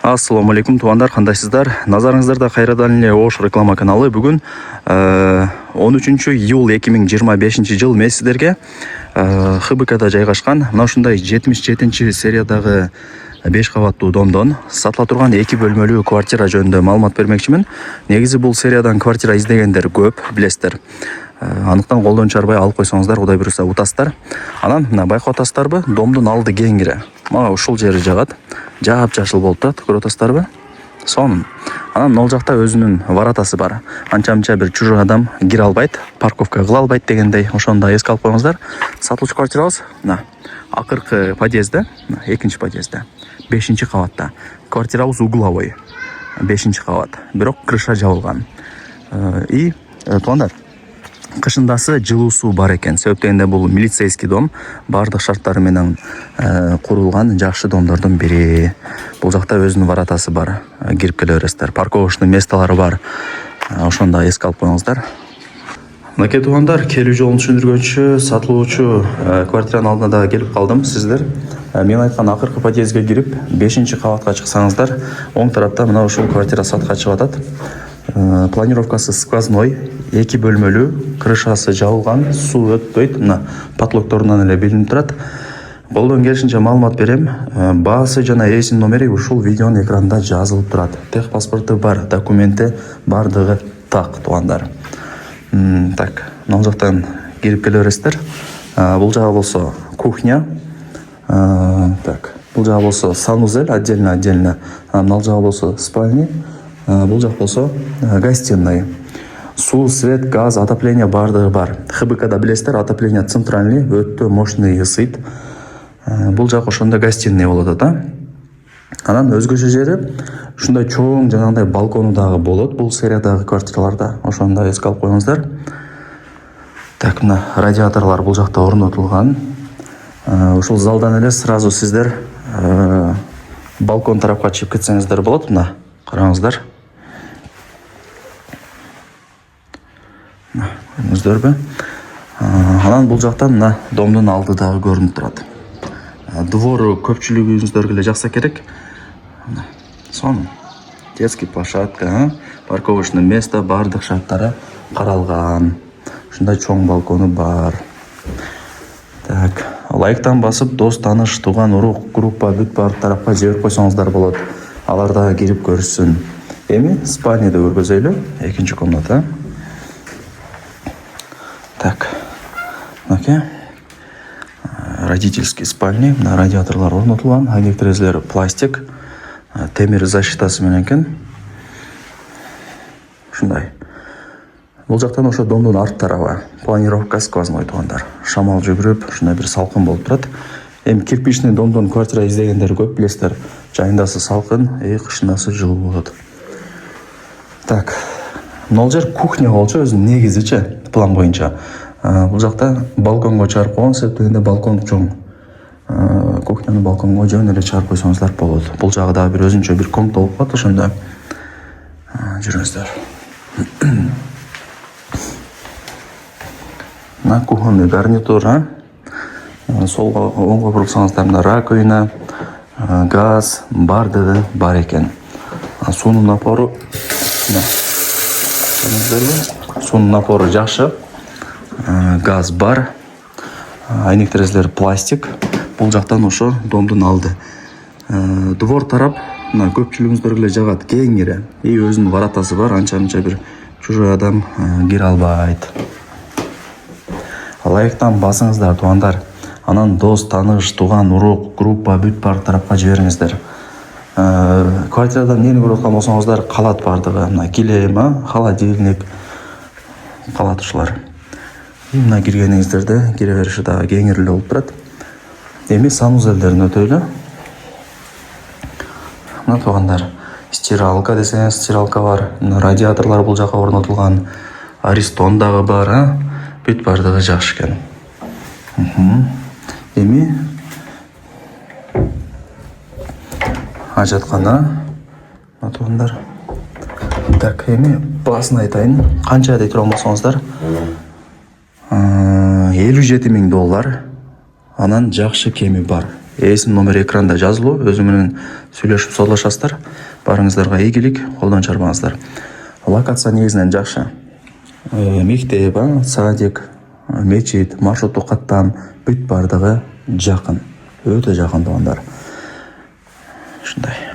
Ассаламу алейкум туугандар, кандайсыздар? Назарыңыздарда кайрадан эле Ош реклама каналы. Бүгүн 13 июль 2025 жыл мен сиздерге ХБКда жайгашкан мына ушундай 77-сериядагы 5 кабаттуу домдон сатыла турган 2 бөлмөлүү квартира жөнүндө маалымат бермекчимин. Негизи бул сериядан квартира издегендер көп, билесиздер. Анықтан колдон чарбай алып койсоңуздар, Кудай буюрса утасыздар. Анан мына байкап атасыздарбы? Домдун алды кеңири. Мага ушул жери жагат. Жап-жашыл болуп турат, көрүп атасыздарбы? Сонун. Анан ол жакта өзүнүн варатасы бар. Анча-мынча бир чужой адам кире албайт, парковка кыла албайт дегендей. Ошондо эске алып коюңуздар. Сатылуучу квартирабыз мына акыркы подъездде, экинчи подъездде, 5-кабатта. Квартирабыз угловой. 5-кабат. Бирок крыша жабылган. И туугандар, кышындасы жылуу суу бар экен. Себеп дегенде бул милицейский дом, баардык шарттары менен курулган жакшы домдордун бири. Бул жакта өзүнүн варатасы бар. Кирип келе бересиздер. Парковочный местолары бар. Ошондо эске алып коюңуздар. Мынакей туугандар, келүү жолун түшүндүргөнчү сатылуучу квартиранын алдына да келип калдым. Сиздер мен айткан акыркы подъездге кирип 5-кабатка чыксаңыздар, оң тарапта мына ушул квартира сатка чыгып атат. Планировкасы сквозной, 2 бөлмөлүү, крышасы жабылган, суу өтпөйт. Мына потолокторунан эле билинип турат. Колдон келишинче маалымат берем. Баасы жана ээсинин номери ушул видеонун экранында жазылып турат. Тех паспорту бар, документи бардыгы так, туугандар. Так, мына жактан кирип келе бересиздер. Бул жагы болсо кухня. Так, бул жагы болсо санузел отдельно. Мына жагы болсо спальня. Бул жак болсо гостиная. Суу, свет, газ, отопление бардыгы бар. ХБКда билесиздер, отопление центральный, өтө мощный ысыйт. Бул жак ошондо гостиная болот да. Анан өзгөчө жери ушундай чоң жанагындай балкону дагы болот бул сериядагы квартираларда. Ошондо эске алып коюңуздар. Так, мына радиаторлор бул жакта орнотулган. Ушул залдан эле сразу сиздер балкон тарапка чыгып кетсеңиздер болот. Мына караңыздар. Көрдүңүздөрбү? Анан бул жактан мына домдун алды дагы көрүнүп турат. Двору көпчүлүгүңүздөргө эле жакса керек. Сонун. Детский площадка, парковочный место, бардык шарттары каралган. Ушундай чоң балкону бар. Так, лайктан басып, дос, тааныш, тууган, урук, группа, бүт бардык тарапка жиберип койсоңуздар болот. Алар дагы кирип көрсүн. Эми спальняда көргөзөйлү. 2-чи комната. Так. Окей. Родительский спальня. На радиаторлар орнотулган. Электрозелер пластик. Темир защитасы менен экен. Ушундай. Бул жактан ошо домдун арт тарабы. Планировка сквозной, туугандар. Шамал жүгүрүп, ушундай бир салкын болуп турат. Эми кирпичный домдон квартира издегендер көп, билесиздер. Жайындасы салкын, кышындасы жылуу болот. Так. Мына жер кухня болчу, өзүнүн негизичи, план боюнча. Бул жакта балконго чыгарып койгон, себеп дегенде балкон чоң. Кухняны балконго жөн эле чыгарып койсоңуздар болот. Бул жагы дагы бир өзүнчө бир комната болуп калат, ошондо жүрүңүздөр. Мына кухонный гарнитур, солго оңго бурулсаңыздар, мына раковина, газ бардыгы бар экен. Суунун напору, суунун напору жакшы. Газ бар. Айнек терезелер пластик. Бул жактан ошо домдун алды. Двор тарап мына көпчүлүгүңүздөргө эле жагат, кеңири. И өзүнүн варатасы бар, анча-мынча бир чужой адам кире албайт. Лайктан басыңыздар, туугандар. Анан дос, тааныш, тууган, урук, группа, бүт бардык тарапка жибериңиздер. Квартирадан эмне көрүп аткан болсоңуздар, калат бардыгы. Мына килем, холодильник калат ушулар. Мына киргениңиздерде кире бериши дагы кеңирлүү болуп турат. Эми санузелдерин өтөйлү. Мына туугандар, стиралка десеңиз, стиралка бар. Мына радиаторлор бул жака орнотулган. Аристон дагы бар, бүт бардыгы жакшы экен. Эми ажаткана. Мына туугандар. Так, эми баасын айтайын. Канча дей турган болсоңуздар? $57,000. Анан жакшы кеми бар. Есім номер экранда жазылуу, өзү менен сүйлөшүп соолашасыздар. Барыңыздарга ийгилик, колдон чарбаңыздар. Локация негизинен жакшы. Мектеп, садик, мечит, маршруттук каттам бүт бардыгы жакын. Өтө жакын туугандар. Ушундай.